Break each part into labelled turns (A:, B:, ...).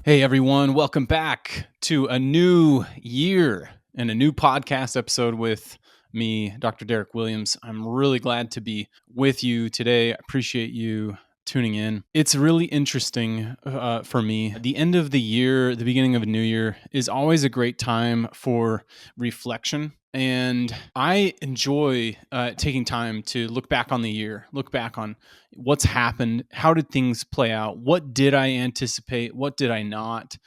A: Hey everyone, welcome back to a new year and a new podcast episode with me, Dr. Derek Williams. I'm really glad to be with you today. I appreciate you tuning in. It's really interesting for me. The end of the year, the beginning of a new year is always a great time for reflection. And I enjoy taking time to look back on the year, look back on what's happened, how did things play out, what did I anticipate, what did I not,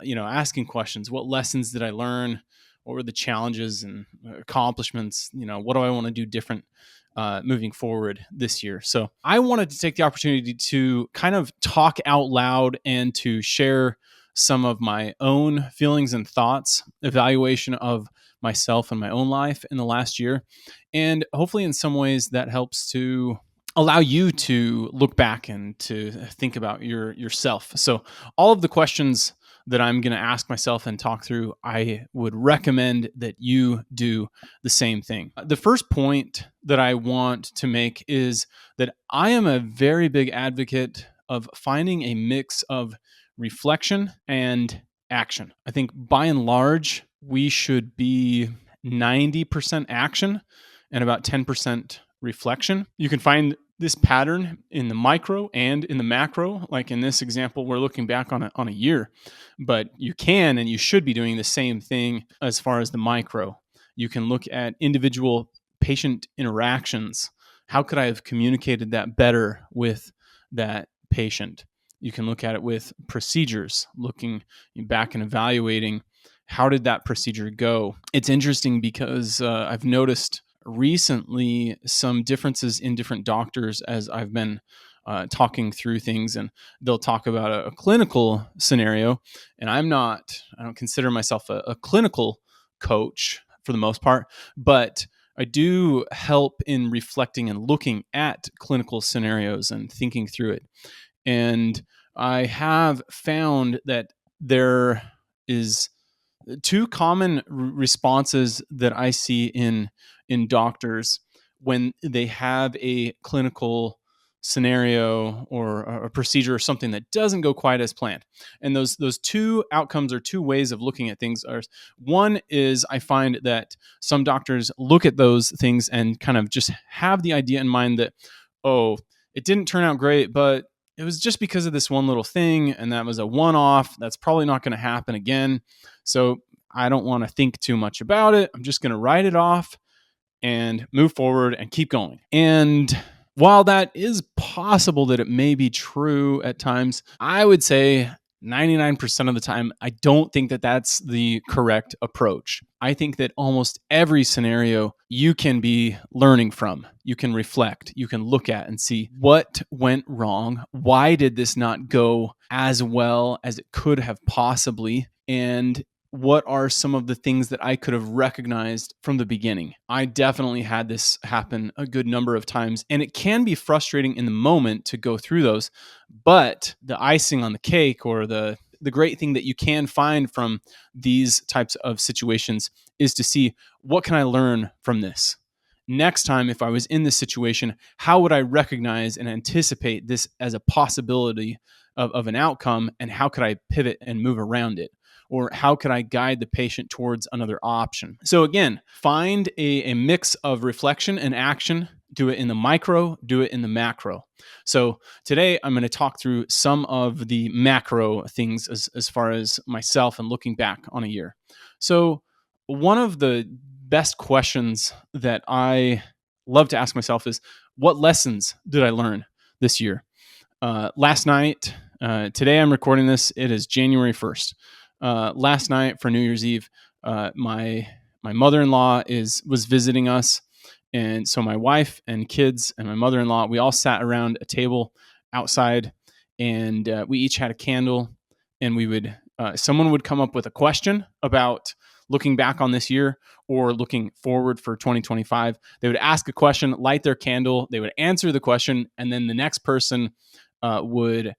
A: asking questions, what lessons did I learn, what were the challenges and accomplishments, what do I want to do different moving forward this year. So I wanted to take the opportunity to kind of talk out loud and to share some of my own feelings and thoughts, evaluation of myself and my own life in the last year. And hopefully in some ways that helps to allow you to look back and to think about yourself. So all of the questions that I'm going to ask myself and talk through, I would recommend that you do the same thing. The first point that I want to make is that I am a very big advocate of finding a mix of reflection and action. I think by and large, we should be 90% action and about 10% reflection. You can find this pattern in the micro and in the macro. Like in this example, we're looking back on a year, but you can and you should be doing the same thing as far as the micro. You can look at individual patient interactions. How could I have communicated that better with that patient? You can look at it with procedures, looking back and evaluating how did that procedure go. It's interesting because I've noticed recently some differences in different doctors as I've been talking through things, and they'll talk about a clinical scenario. And I don't consider myself a clinical coach for the most part, but I do help in reflecting and looking at clinical scenarios and thinking through it. And I have found that there is two common responses that I see in doctors when they have a clinical scenario or a procedure or something that doesn't go quite as planned. And those two outcomes or two ways of looking at things are, one is I find that some doctors look at those things and kind of just have the idea in mind that, oh, it didn't turn out great, but it was just because of this one little thing, and that was a one-off. That's probably not going to happen again. So I don't want to think too much about it. I'm just going to write it off and move forward and keep going. And while that is possible that it may be true at times, I would say 99% of the time, I don't think that that's the correct approach. I think that almost every scenario you can be learning from. You can reflect, you can look at and see what went wrong. Why did this not go as well as it could have possibly? And what are some of the things that I could have recognized from the beginning? I definitely had this happen a good number of times, and it can be frustrating in the moment to go through those. But the icing on the cake, or the great thing that you can find from these types of situations, is to see, what can I learn from this? Next time, if I was in this situation, how would I recognize and anticipate this as a possibility of an outcome, and how could I pivot and move around it? Or how could I guide the patient towards another option? So again, find a mix of reflection and action. Do it in the micro, do it in the macro. So today I'm going to talk through some of the macro things as far as myself and looking back on a year. So one of the best questions that I love to ask myself is, what lessons did I learn this year? Last night, today I'm recording this, it is January 1st. Last night for New Year's Eve, my mother-in-law was visiting us, and so my wife and kids and my mother-in-law, we all sat around a table outside, and we each had a candle, and we would someone would come up with a question about looking back on this year or looking forward for 2025. They would ask a question, light their candle, they would answer the question, and then the next person would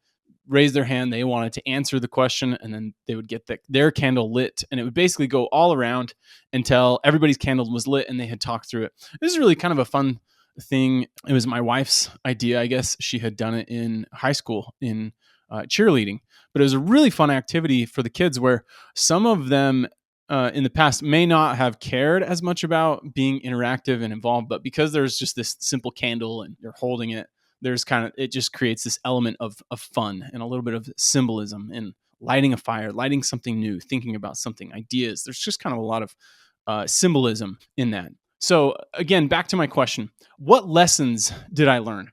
A: raise their hand. They wanted to answer the question, and then they would get their candle lit, and it would basically go all around until everybody's candle was lit and they had talked through it. This is really kind of a fun thing. It was my wife's idea. I guess she had done it in high school in cheerleading, but it was a really fun activity for the kids where some of them in the past may not have cared as much about being interactive and involved, but because there's just this simple candle and you're holding it, there's kind of, it just creates this element of fun and a little bit of symbolism in lighting a fire, lighting something new, thinking about something, ideas. There's just kind of a lot of symbolism in that. So again, back to my question, what lessons did I learn?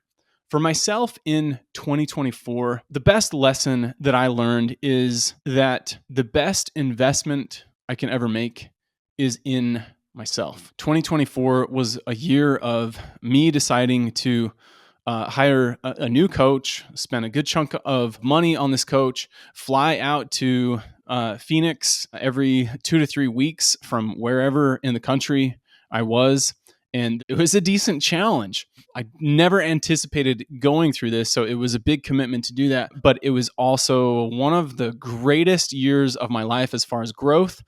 A: For myself in 2024, the best lesson that I learned is that the best investment I can ever make is in myself. 2024 was a year of me deciding to hire a new coach, spend a good chunk of money on this coach, fly out to Phoenix every 2 to 3 weeks from wherever in the country I was. And it was a decent challenge. I never anticipated going through this, so it was a big commitment to do that. But it was also one of the greatest years of my life as far as growth.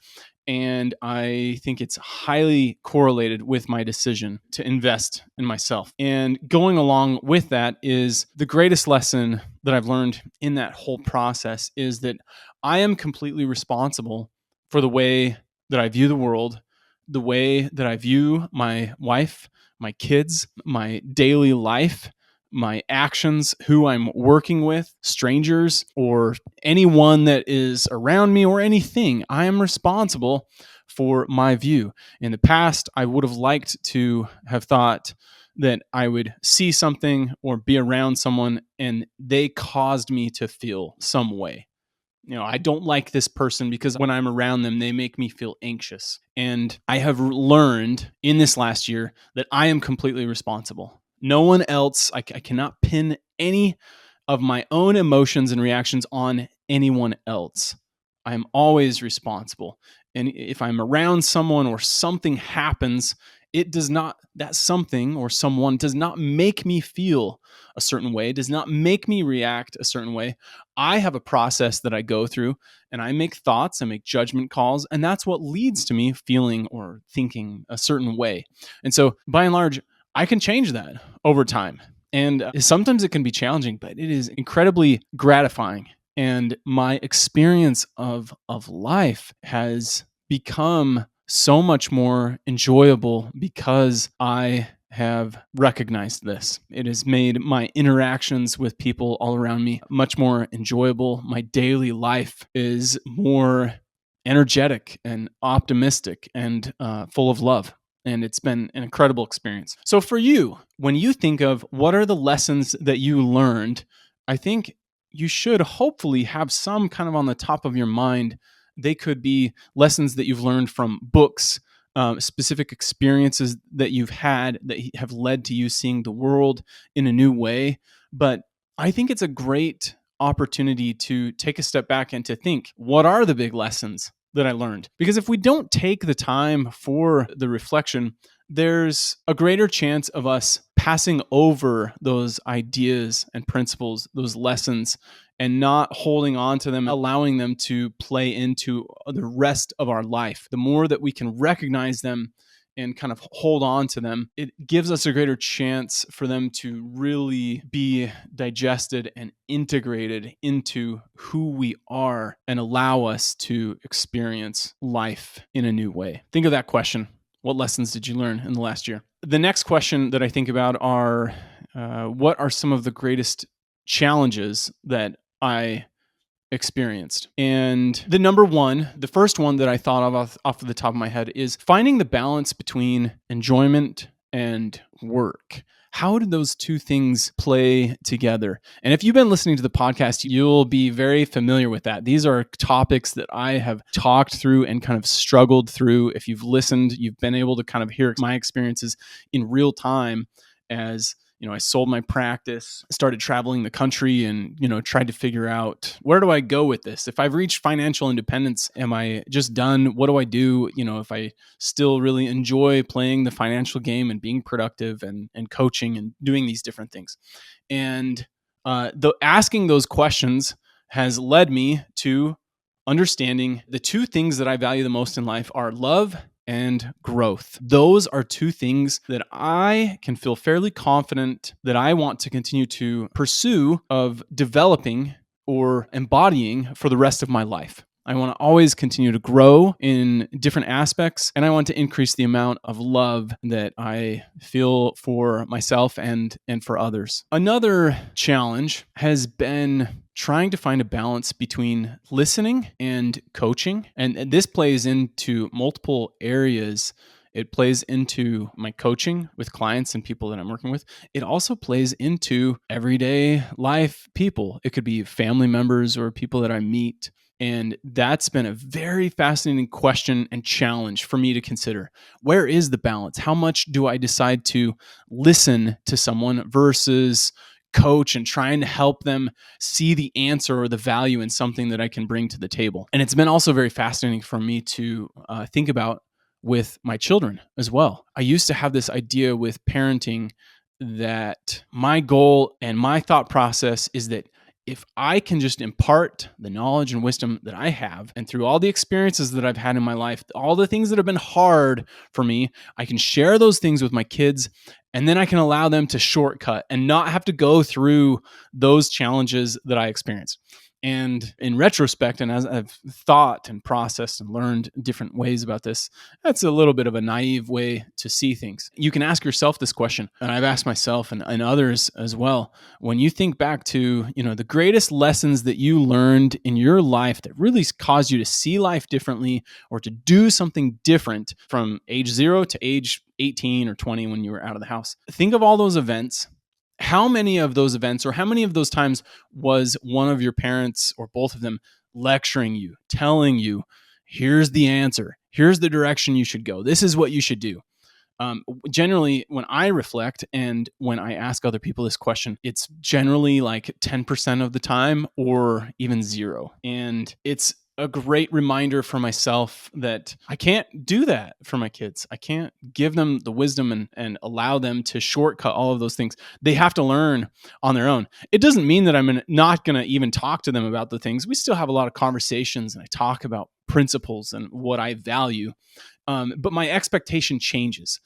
A: And I think it's highly correlated with my decision to invest in myself. And going along with that is the greatest lesson that I've learned in that whole process is that I am completely responsible for the way that I view the world, the way that I view my wife, my kids, my daily life, my actions, who I'm working with, strangers, or anyone that is around me or anything. I am responsible for my view. In the past, I would have liked to have thought that I would see something or be around someone and they caused me to feel some way. I don't like this person because when I'm around them, they make me feel anxious. And I have learned in this last year that I am completely responsible. No one else, I cannot pin any of my own emotions and reactions on anyone else. I'm always responsible. And if I'm around someone or something happens, that something or someone does not make me feel a certain way, does not make me react a certain way. I have a process that I go through and I make thoughts, I make judgment calls, and that's what leads to me feeling or thinking a certain way. And so by and large, I can change that over time. And sometimes it can be challenging, but it is incredibly gratifying. And my experience of life has become so much more enjoyable because I have recognized this. It has made my interactions with people all around me much more enjoyable. My daily life is more energetic and optimistic and full of love. And it's been an incredible experience. So for you, when you think of what are the lessons that you learned, I think you should hopefully have some kind of on the top of your mind. They could be lessons that you've learned from books, specific experiences that you've had that have led to you seeing the world in a new way. But I think it's a great opportunity to take a step back and to think, what are the big lessons that I learned? Because if we don't take the time for the reflection, there's a greater chance of us passing over those ideas and principles, those lessons, and not holding on to them, allowing them to play into the rest of our life. The more that we can recognize them and kind of hold on to them, it gives us a greater chance for them to really be digested and integrated into who we are and allow us to experience life in a new way. Think of that question. What lessons did you learn in the last year? The next question that I think about are, what are some of the greatest challenges that I experienced? And the first one that I thought of off of the top of my head is finding the balance between enjoyment and work. How did those two things play together? And if you've been listening to the podcast, you'll be very familiar with that. These are topics that I have talked through and kind of struggled through. If you've listened, you've been able to kind of hear my experiences in real time as I sold my practice, started traveling the country and, tried to figure out, where do I go with this? If I've reached financial independence, am I just done? What do I do? If I still really enjoy playing the financial game and being productive and coaching and doing these different things. And asking those questions has led me to understanding the two things that I value the most in life are love and growth. Those are two things that I can feel fairly confident that I want to continue to pursue of developing or embodying for the rest of my life. I want to always continue to grow in different aspects, and I want to increase the amount of love that I feel for myself and for others. Another challenge has been trying to find a balance between listening and coaching. And this plays into multiple areas. It plays into my coaching with clients and people that I'm working with. It also plays into everyday life people. It could be family members or people that I meet. And that's been a very fascinating question and challenge for me to consider. Where is the balance? How much do I decide to listen to someone versus coach and trying to help them see the answer or the value in something that I can bring to the table? And it's been also very fascinating for me to think about with my children as well. I used to have this idea with parenting that my goal and my thought process is that if I can just impart the knowledge and wisdom that I have, and through all the experiences that I've had in my life, all the things that have been hard for me, I can share those things with my kids, and then I can allow them to shortcut and not have to go through those challenges that I experienced. And in retrospect, and as I've thought and processed and learned different ways about this, that's a little bit of a naive way to see things. You can ask yourself this question, and I've asked myself and others as well. When you think back to, the greatest lessons that you learned in your life that really caused you to see life differently or to do something different from age 0 to age 18 or 20 when you were out of the house, think of all those events. How many of those events or how many of those times was one of your parents or both of them lecturing you, telling you, here's the answer, here's the direction you should go, this is what you should do? Generally, when I reflect and when I ask other people this question, it's generally like 10% of the time or even 0. And it's a great reminder for myself that I can't do that for my kids. I can't give them the wisdom and allow them to shortcut all of those things. They have to learn on their own. It doesn't mean that I'm not going to even talk to them about the things. We still have a lot of conversations, and I talk about principles and what I value. But my expectation changes.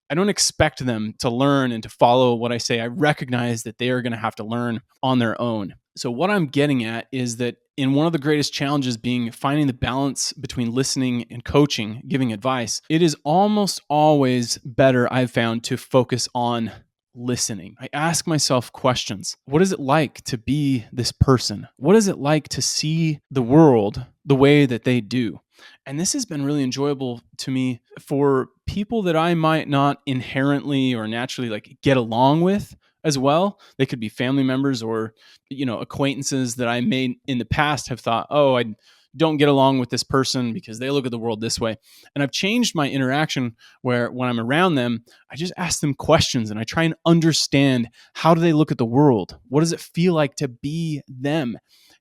A: I don't expect them to learn and to follow what I say. I recognize that they are going to have to learn on their own. So what I'm getting at is that in one of the greatest challenges being finding the balance between listening and coaching, giving advice, it is almost always better, I've found, to focus on listening. I ask myself questions. What is it like to be this person? What is it like to see the world the way that they do? And this has been really enjoyable to me for people that I might not inherently or naturally get along with as well. They could be family members or, acquaintances that I made in the past have thought, oh, I don't get along with this person because they look at the world this way. And I've changed my interaction where when I'm around them, I just ask them questions and I try and understand, how do they look at the world? What does it feel like to be them?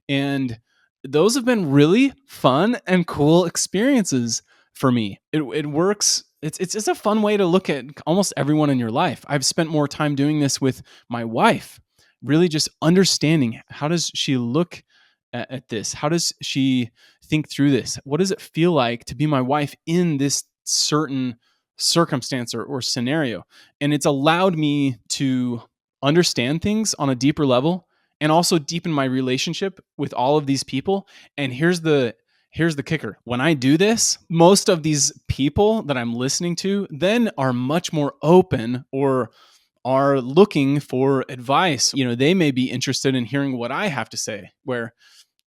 A: And those have been really fun and cool experiences for me. It works. It's a fun way to look at almost everyone in your life. I've spent more time doing this with my wife, really just understanding, how does she look at this? How does she think through this? What does it feel like to be my wife in this certain circumstance or scenario? And it's allowed me to understand things on a deeper level and also deepen my relationship with all of these people. And here's the kicker. When I do this, most of these people that I'm listening to then are much more open or are looking for advice. They may be interested in hearing what I have to say, where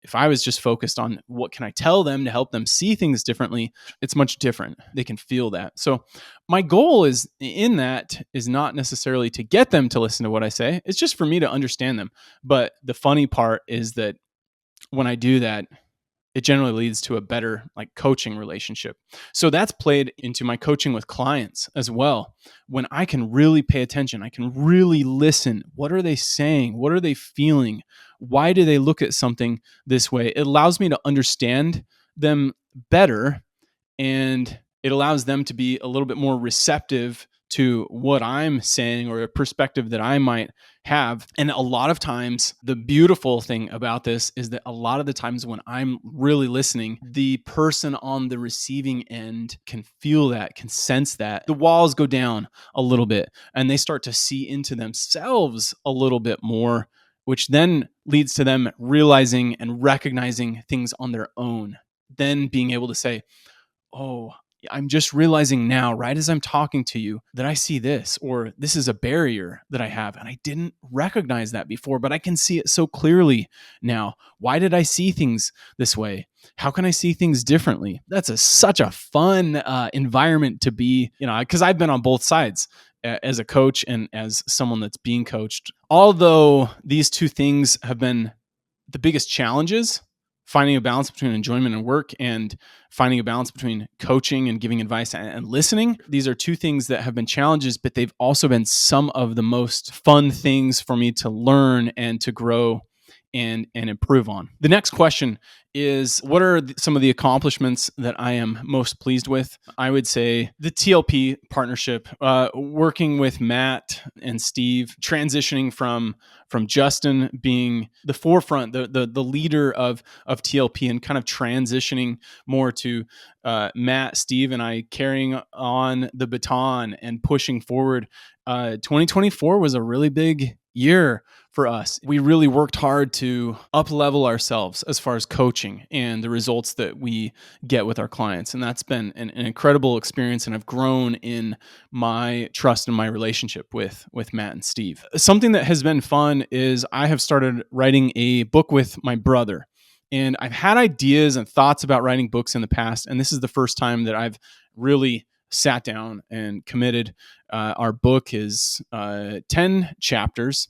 A: if I was just focused on what can I tell them to help them see things differently, it's much different. They can feel that. So my goal is not necessarily to get them to listen to what I say. It's just for me to understand them. But the funny part is that when I do that, it generally leads to a better coaching relationship. So that's played into my coaching with clients as well. When I can really pay attention, I can really listen. What are they saying? What are they feeling? Why do they look at something this way? It allows me to understand them better, and it allows them to be a little bit more receptive to what I'm saying or a perspective that I might have. And a lot of times, the beautiful thing about this is that a lot of the times when I'm really listening, the person on the receiving end can feel that, can sense that. The walls go down a little bit and they start to see into themselves a little bit more, which then leads to them realizing and recognizing things on their own. Then being able to say, oh, I'm just realizing now, right as I'm talking to you, that I see this, or this is a barrier that I have, and I didn't recognize that before, but I can see it so clearly now. Why did I see things this way? How can I see things differently? That's such a fun environment to be, because I've been on both sides as a coach and as someone that's being coached. Although these two things have been the biggest challenges, finding a balance between enjoyment and work and finding a balance between coaching and giving advice and listening. These are two things that have been challenges, but they've also been some of the most fun things for me to learn and to grow and improve on. The next question is, what are some of the accomplishments that I am most pleased with? I would say the TLP partnership, working with Matt and Steve, transitioning from Justin being the forefront, the leader of TLP, and kind of transitioning more to Matt, Steve, and I carrying on the baton and pushing forward. 2024 was a really big year for us. We really worked hard to up-level ourselves as far as coaching and the results that we get with our clients. And that's been an incredible experience. And I've grown in my trust and my relationship with Matt and Steve. Something that has been fun is I have started writing a book with my brother. And I've had ideas and thoughts about writing books in the past. And this is the first time that I've really sat down and committed. Our book is 10 chapters,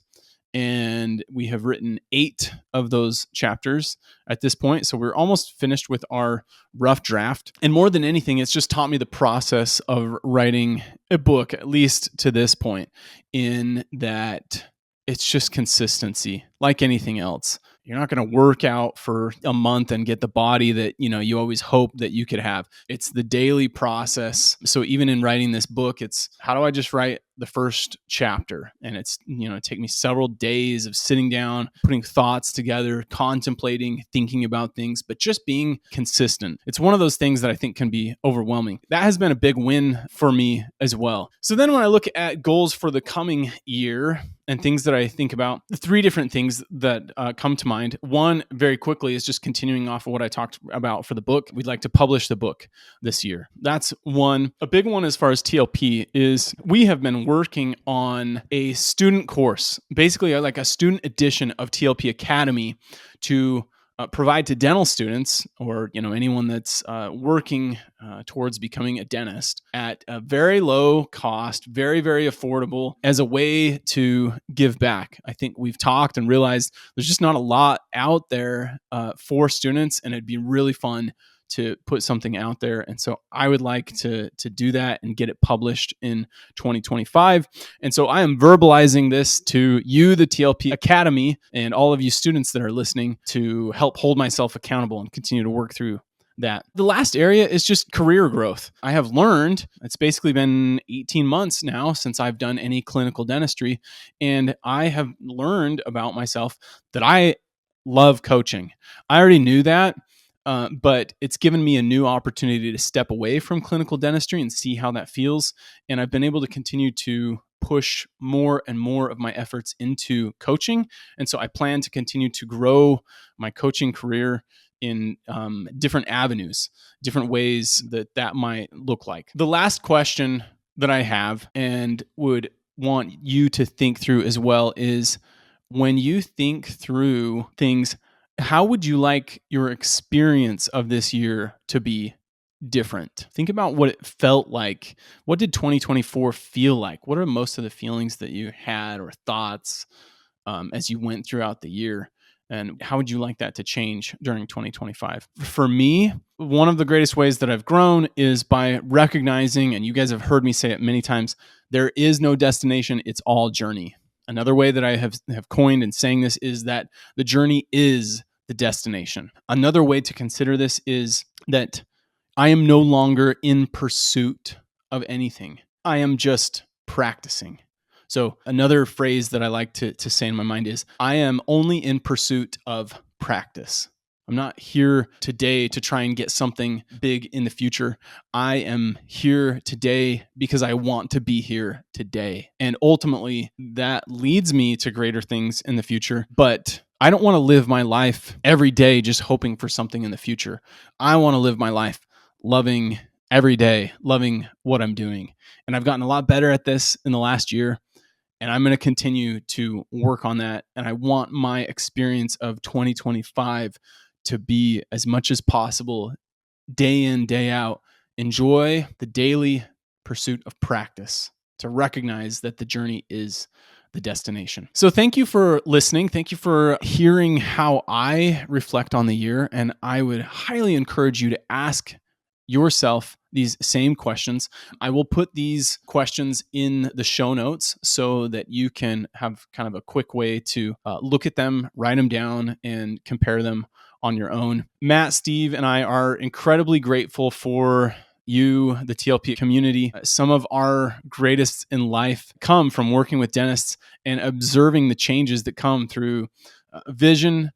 A: and we have written 8 of those chapters at this point. So we're almost finished with our rough draft. And more than anything, it's just taught me the process of writing a book, at least to this point, in that it's just consistency, like anything else. You're not going to work out for a month and get the body that, you always hope that you could have. It's the daily process. So even in writing this book, it's how do I just write the first chapter? And it's, take me several days of sitting down, putting thoughts together, contemplating, thinking about things, but just being consistent. It's one of those things that I think can be overwhelming. That has been a big win for me as well. So then when I look at goals for the coming year and things that I think about, 3 different things that come to mind. One, very quickly, is just continuing off of what I talked about for the book. We'd like to publish the book this year. That's one. A big one as far as TLP is we have been working on a student course, basically like a student edition of TLP Academy to provide to dental students or anyone that's working towards becoming a dentist at a very low cost, very, very affordable, as a way to give back. I think we've talked and realized there's just not a lot out there for students, and it'd be really fun to put something out there. And so I would like to do that and get it published in 2025. And so I am verbalizing this to you, the TLP Academy, and all of you students that are listening, to help hold myself accountable and continue to work through that. The last area is just career growth. I have learned, it's basically been 18 months now since I've done any clinical dentistry, and I have learned about myself that I love coaching. I already knew that. But it's given me a new opportunity to step away from clinical dentistry and see how that feels. And I've been able to continue to push more and more of my efforts into coaching. And so I plan to continue to grow my coaching career in different avenues, different ways that might look like. The last question that I have and would want you to think through as well is, when you think through things, how would you like your experience of this year to be different? Think about what it felt like. What did 2024 feel like? What are most of the feelings that you had or thoughts as you went throughout the year? And how would you like that to change during 2025? For me, one of the greatest ways that I've grown is by recognizing, and you guys have heard me say it many times, there is no destination, it's all journey. Another way that I have coined in saying this is that the journey is the destination. Another way to consider this is that I am no longer in pursuit of anything. I am just practicing. So another phrase that I like to say in my mind is, I am only in pursuit of practice. I'm not here today to try and get something big in the future. I am here today because I want to be here today. And ultimately, that leads me to greater things in the future. But I don't want to live my life every day just hoping for something in the future. I want to live my life loving every day, loving what I'm doing. And I've gotten a lot better at this in the last year. And I'm going to continue to work on that. And I want my experience of 2025 to be, as much as possible, day in, day out, enjoy the daily pursuit of practice, to recognize that the journey is the destination. So thank you for listening. Thank you for hearing how I reflect on the year. And I would highly encourage you to ask yourself these same questions. I will put these questions in the show notes so that you can have kind of a quick way to look at them, write them down, and compare them on your own. Matt, Steve, and I are incredibly grateful for you, the TLP community. Some of our greatest in life come from working with dentists and observing the changes that come through vision,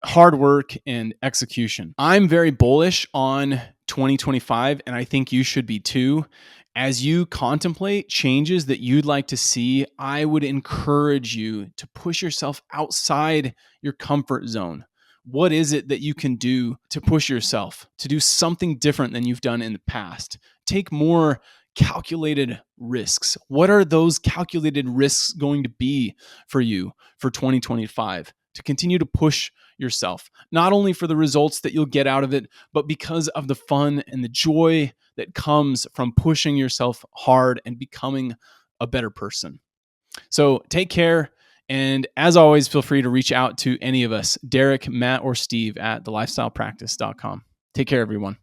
A: hard work, and execution. I'm very bullish on 2025, and I think you should be too. As you contemplate changes that you'd like to see, I would encourage you to push yourself outside your comfort zone. What is it that you can do to push yourself to do something different than you've done in the past? Take more calculated risks. What are those calculated risks going to be for you for 2025? To continue to push yourself, not only for the results that you'll get out of it, but because of the fun and the joy that comes from pushing yourself hard and becoming a better person. So take care. And as always, feel free to reach out to any of us, Derek, Matt, or Steve at thelifestylepractice.com. Take care, everyone.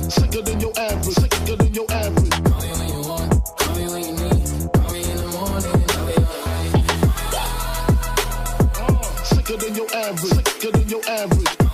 A: Sicker than your average, sicker than your average. Sicker than your average, sicker than your average.